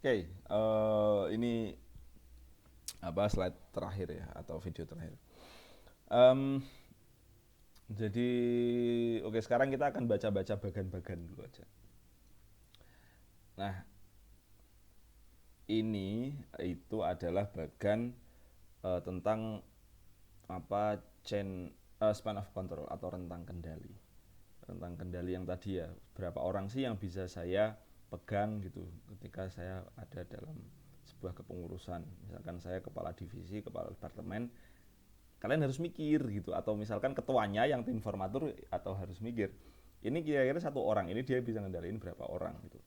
Oke, ini apa slide terakhir ya atau video terakhir. Em, jadi oke sekarang kita akan baca-baca bagan-bagan dulu aja. Nah, ini itu adalah bagan tentang apa span of control atau rentang kendali. Rentang kendali yang tadi ya, berapa orang sih yang bisa saya pegang gitu ketika saya ada dalam sebuah kepengurusan. Misalkan saya kepala divisi, kepala departemen, kalian harus mikir gitu, atau misalkan ketuanya yang tim formatur atau harus mikir ini kira-kira satu orang ini dia bisa ngendaliin berapa orang gitu.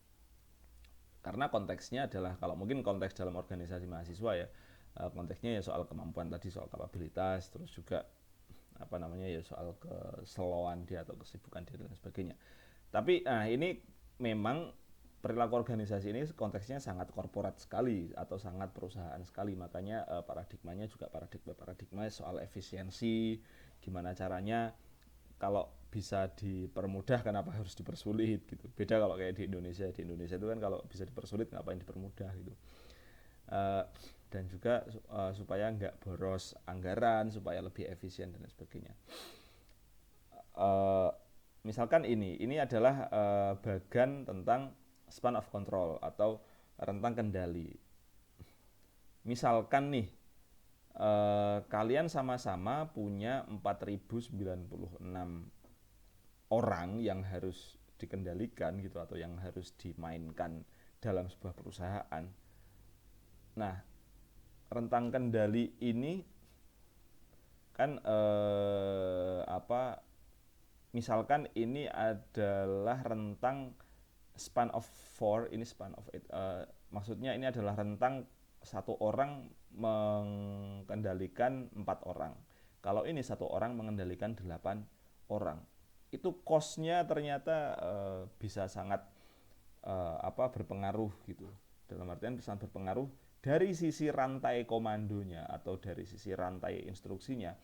Karena konteksnya adalah, kalau mungkin konteks dalam organisasi mahasiswa ya, konteksnya ya soal kemampuan tadi, soal kapabilitas, terus juga apa namanya ya soal keseloan dia atau kesibukan dia dan sebagainya. Tapi ini memang perilaku organisasi ini konteksnya sangat korporat sekali atau sangat perusahaan sekali, makanya paradigmanya juga paradigma soal efisiensi, gimana caranya kalau bisa dipermudah kenapa harus dipersulit gitu. Beda kalau kayak di Indonesia itu kan kalau bisa dipersulit ngapain dipermudah gitu. Eh, dan juga supaya nggak boros anggaran, supaya lebih efisien dan sebagainya. Eh, Misalkan ini adalah bagan tentang span of control atau rentang kendali. Misalkan nih kalian sama-sama punya 4096 orang yang harus dikendalikan gitu atau yang harus dimainkan dalam sebuah perusahaan. Nah, rentang kendali ini kan apa, misalkan ini adalah rentang span of four, ini span of eight, maksudnya ini adalah rentang satu orang mengendalikan 4 orang. Kalau ini satu orang mengendalikan 8 orang, itu cost-nya ternyata bisa sangat apa berpengaruh gitu. Dalam artian sangat berpengaruh dari sisi rantai komandonya atau dari sisi rantai instruksinya.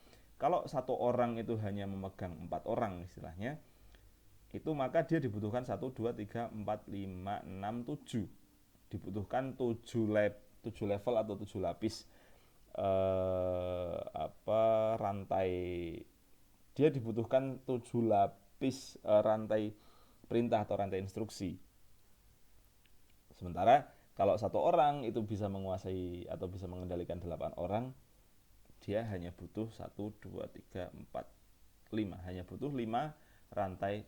Kalau satu orang itu hanya memegang 4 orang istilahnya, itu maka dia dibutuhkan 1, 2, 3, 4, 5, 6, 7, dibutuhkan 7 level atau 7 lapis apa rantai, dia dibutuhkan 7 lapis rantai perintah atau rantai instruksi. Sementara kalau satu orang itu bisa menguasai atau bisa mengendalikan 8 orang, dia hanya butuh 1, 2, 3, 4, 5, hanya butuh 5 rantai.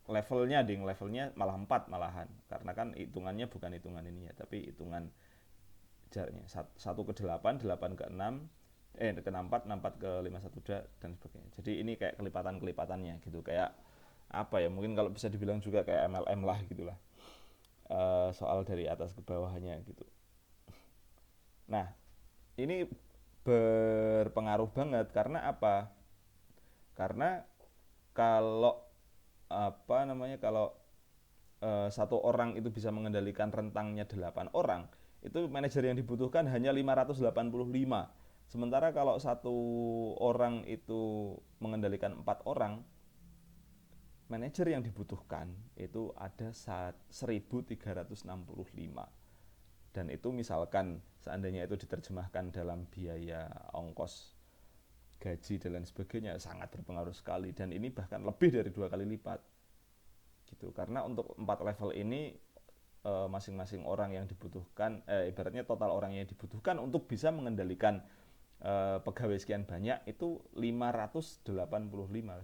Levelnya levelnya malah 4 malahan, karena kan hitungannya bukan hitungan ini ya, tapi hitungan jaraknya 1 ke 8, 8 ke 6, ke 6 4, 6 4 ke 5 1 2 dan sebagainya. Jadi ini kayak kelipatan-kelipatannya gitu, kayak apa ya, mungkin kalau bisa dibilang juga kayak MLM lah gitulah. Soal dari atas ke bawahnya gitu. Nah, ini berpengaruh banget karena apa? Karena kalau apa namanya, kalau satu orang itu bisa mengendalikan rentangnya 8 orang, itu manajer yang dibutuhkan hanya 585. Sementara kalau satu orang itu mengendalikan 4 orang, manajer yang dibutuhkan itu ada 1365. Dan itu misalkan seandainya itu diterjemahkan dalam biaya ongkos gaji dan lain sebagainya, sangat berpengaruh sekali, dan ini bahkan lebih dari 2 kali lipat gitu. Karena untuk 4 level ini masing-masing orang yang dibutuhkan, ibaratnya total orang yang dibutuhkan untuk bisa mengendalikan pegawai sekian banyak itu 585.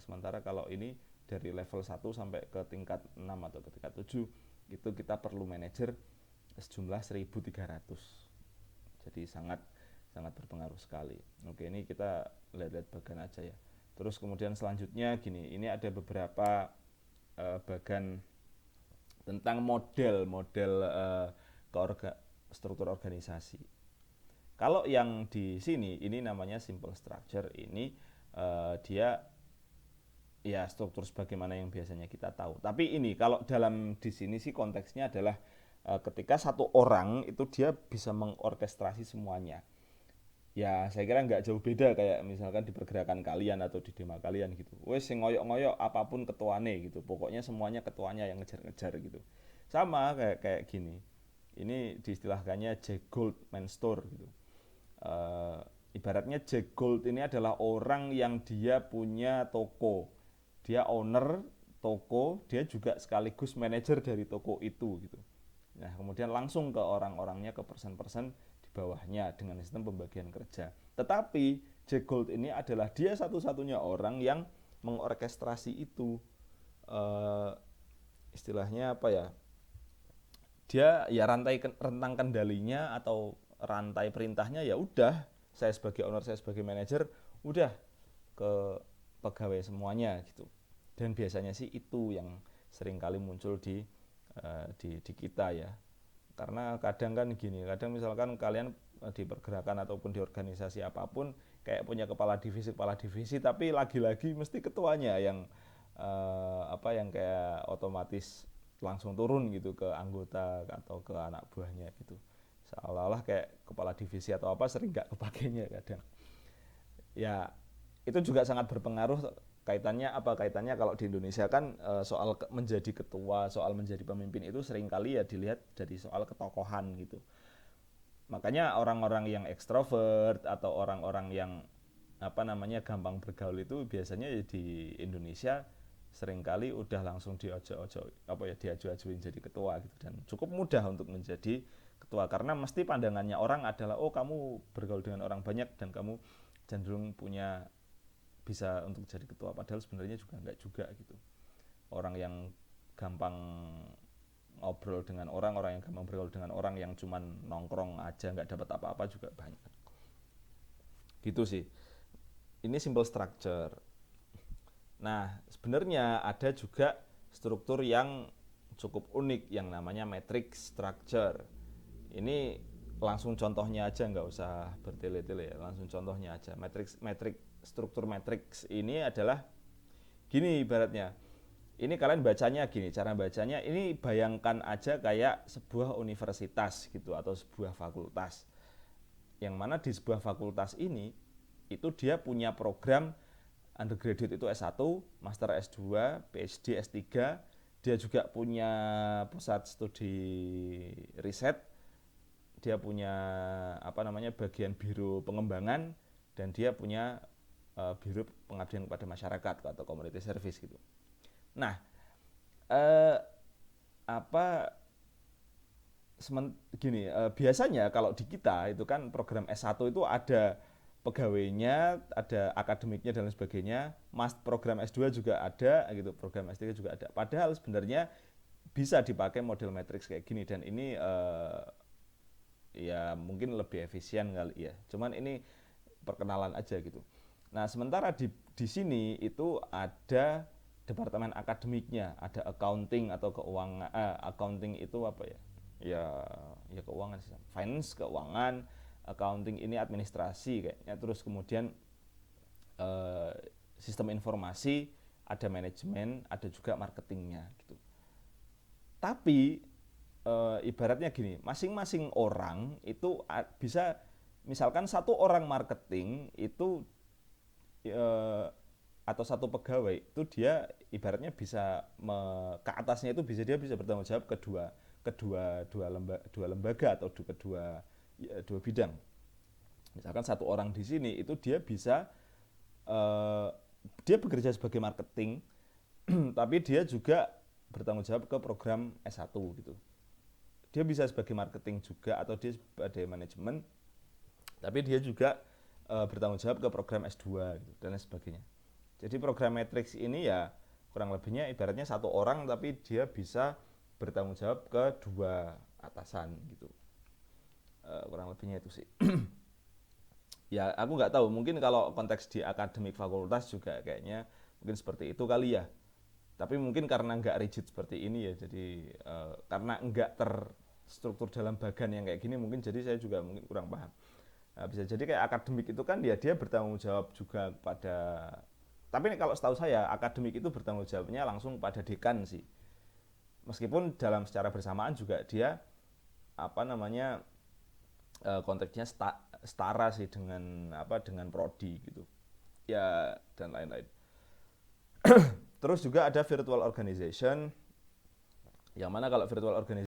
Sementara kalau ini dari level 1 sampai ke tingkat 6 atau ke tingkat 7 itu kita perlu manajer sejumlah 1.300. Jadi sangat sangat berpengaruh sekali. Oke, ini kita lihat-lihat bagan aja ya. Terus kemudian selanjutnya gini, ini ada beberapa bagan tentang model-model struktur organisasi. Kalau yang di sini ini namanya simple structure, ini dia ya struktur sebagaimana yang biasanya kita tahu. Tapi ini kalau dalam di sini sih konteksnya adalah ketika satu orang itu dia bisa mengorkestrasi semuanya. Ya saya kira nggak jauh beda kayak misalkan di pergerakan kalian atau di dema kalian gitu. Wes sing ngoyok-ngoyok apapun ketuane gitu. Pokoknya semuanya ketuanya yang ngejar-ngejar gitu. sama kayak gini. Ini diistilahkannya Jack Goldman Store gitu. Eh, Ibaratnya Jack Gold ini adalah orang yang dia punya toko, dia owner toko, dia juga sekaligus manajer dari toko itu gitu. Nah kemudian langsung ke orang-orangnya, ke person-person di bawahnya dengan sistem pembagian kerja. Tetapi Jack Gold ini adalah dia satu-satunya orang yang mengorkestrasi itu. Eh, Istilahnya apa ya, dia ya rentang kendalinya atau rantai perintahnya ya udah, saya sebagai owner, saya sebagai manajer, udah ke pegawai semuanya gitu. Dan biasanya sih itu yang sering kali muncul di kita ya. Karena kadang kan gini, kadang misalkan kalian di pergerakan ataupun di organisasi apapun kayak punya kepala divisi, tapi lagi-lagi mesti ketuanya yang yang kayak otomatis langsung turun gitu ke anggota atau ke anak buahnya gitu, seolah-olah kayak kepala divisi atau apa sering nggak kepakainya kadang ya. Itu juga sangat berpengaruh. Kaitannya kalau di Indonesia kan soal menjadi ketua, soal menjadi pemimpin itu seringkali ya dilihat dari soal ketokohan gitu. Makanya orang-orang yang ekstrovert atau orang-orang yang gampang bergaul itu biasanya ya di Indonesia seringkali udah langsung diaju-ajuin jadi ketua gitu, dan cukup mudah untuk menjadi ketua karena mesti pandangannya orang adalah oh kamu bergaul dengan orang banyak dan kamu cenderung punya bisa untuk jadi ketua, padahal sebenarnya juga enggak juga gitu. Orang yang gampang ngobrol dengan orang yang gampang bergaul dengan orang yang cuman nongkrong aja nggak dapat apa-apa juga banyak gitu sih. Ini simple structure. Nah sebenarnya ada juga struktur yang cukup unik yang namanya matrix structure. Ini langsung contohnya aja, nggak usah bertele-tele ya, langsung contohnya aja. Struktur matrix ini adalah gini ibaratnya. Ini kalian bacanya gini, cara bacanya ini bayangkan aja kayak sebuah universitas gitu atau sebuah fakultas. Yang mana di sebuah fakultas ini itu dia punya program undergraduate itu S1, master S2, PhD S3, dia juga punya pusat studi riset, dia punya bagian biro pengembangan, dan dia punya biro pengabdian kepada masyarakat atau community service gitu. Nah, eh, apa biasanya kalau di kita itu kan program S1 itu ada pegawainya, ada akademiknya dan lain sebagainya. Program S2 juga ada gitu, program S3 juga ada. Padahal sebenarnya bisa dipakai model matrix kayak gini, dan ini ya mungkin lebih efisien kali ya. Cuman ini perkenalan aja gitu. Nah, sementara di sini itu ada departemen akademiknya, ada accounting atau keuangan. Accounting itu apa ya? Ya keuangan, finance, keuangan, accounting ini administrasi kayaknya. Terus kemudian sistem informasi, ada manajemen, ada juga marketingnya gitu. Tapi ibaratnya gini, masing-masing orang itu bisa, misalkan satu orang marketing itu atau satu pegawai itu dia ibaratnya bisa ke atasnya itu dia bisa bertanggung jawab dua lembaga atau dua bidang. Misalkan satu orang di sini itu dia bisa dia bekerja sebagai marketing tapi dia juga bertanggung jawab ke program S1 gitu. Dia bisa sebagai marketing juga atau dia sebagai manajemen, tapi dia juga bertanggung jawab ke program S2 gitu, dan sebagainya. Jadi program matrix ini ya kurang lebihnya ibaratnya satu orang tapi dia bisa bertanggung jawab ke dua atasan gitu. Kurang lebihnya itu sih. Ya aku nggak tahu, mungkin kalau konteks di akademik fakultas juga kayaknya mungkin seperti itu kali ya. Tapi mungkin karena nggak rigid seperti ini ya, jadi karena nggak terstruktur dalam bagan yang kayak gini mungkin, jadi saya juga mungkin kurang paham. Nah, bisa jadi kayak akademik itu kan ya dia bertanggung jawab juga pada, tapi kalau setahu saya akademik itu bertanggung jawabnya langsung pada dekan sih. Meskipun dalam secara bersamaan juga dia konteksnya setara sih dengan prodi gitu. Ya dan lain-lain. Terus juga ada virtual organization. Yang mana kalau virtual organization